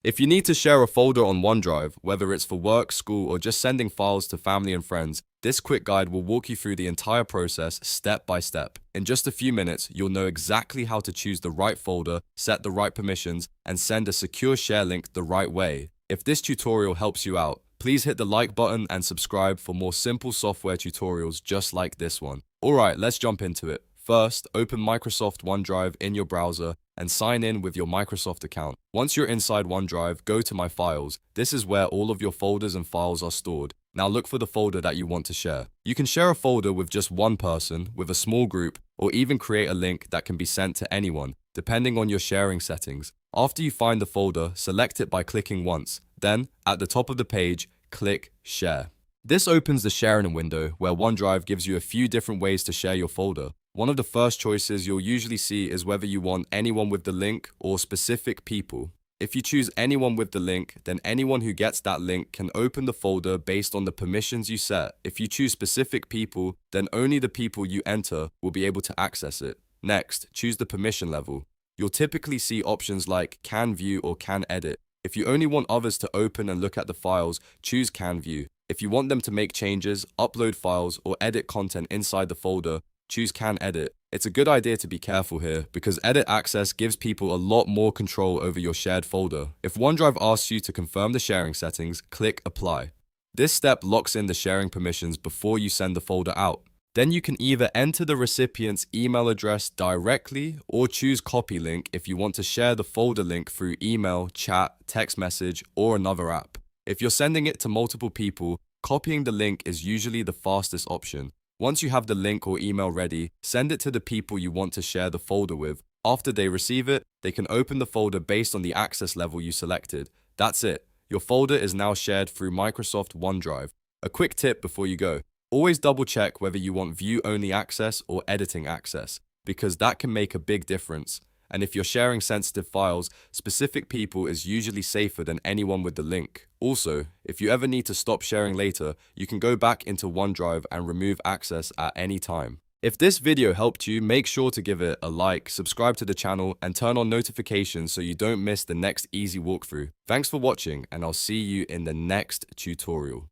If you need to share a folder on OneDrive, whether it's for work, school, or just sending files to family and friends, this quick guide will walk you through the entire process step by step. In just a few minutes, you'll know exactly how to choose the right folder, set the right permissions, and send a secure share link the right way. If this tutorial helps you out, please hit the like button and subscribe for more simple software tutorials just like this one. Alright, let's jump into it. First, open Microsoft OneDrive in your browser and sign in with your Microsoft account. Once you're inside OneDrive, go to My Files. This is where all of your folders and files are stored. Now look for the folder that you want to share. You can share a folder with just one person, with a small group, or even create a link that can be sent to anyone, depending on your sharing settings. After you find the folder, select it by clicking once. Then, at the top of the page, click Share. This opens the sharing window where OneDrive gives you a few different ways to share your folder. One of the first choices you'll usually see is whether you want anyone with the link or specific people. If you choose anyone with the link, then anyone who gets that link can open the folder based on the permissions you set. If you choose specific people, then only the people you enter will be able to access it. Next, choose the permission level. You'll typically see options like Can View or Can Edit. If you only want others to open and look at the files, choose Can View. If you want them to make changes, upload files, or edit content inside the folder, choose Can Edit. It's a good idea to be careful here because edit access gives people a lot more control over your shared folder. If OneDrive asks you to confirm the sharing settings, click Apply. This step locks in the sharing permissions before you send the folder out. Then you can either enter the recipient's email address directly or choose Copy Link if you want to share the folder link through email, chat, text message, or another app. If you're sending it to multiple people, copying the link is usually the fastest option. Once you have the link or email ready, send it to the people you want to share the folder with. After they receive it, they can open the folder based on the access level you selected. That's it. Your folder is now shared through Microsoft OneDrive. A quick tip before you go. Always double check whether you want view-only access or editing access, because that can make a big difference. And if you're sharing sensitive files, specific people is usually safer than anyone with the link. Also, if you ever need to stop sharing later, you can go back into OneDrive and remove access at any time. If this video helped you, make sure to give it a like, subscribe to the channel, and turn on notifications so you don't miss the next easy walkthrough. Thanks for watching, and I'll see you in the next tutorial.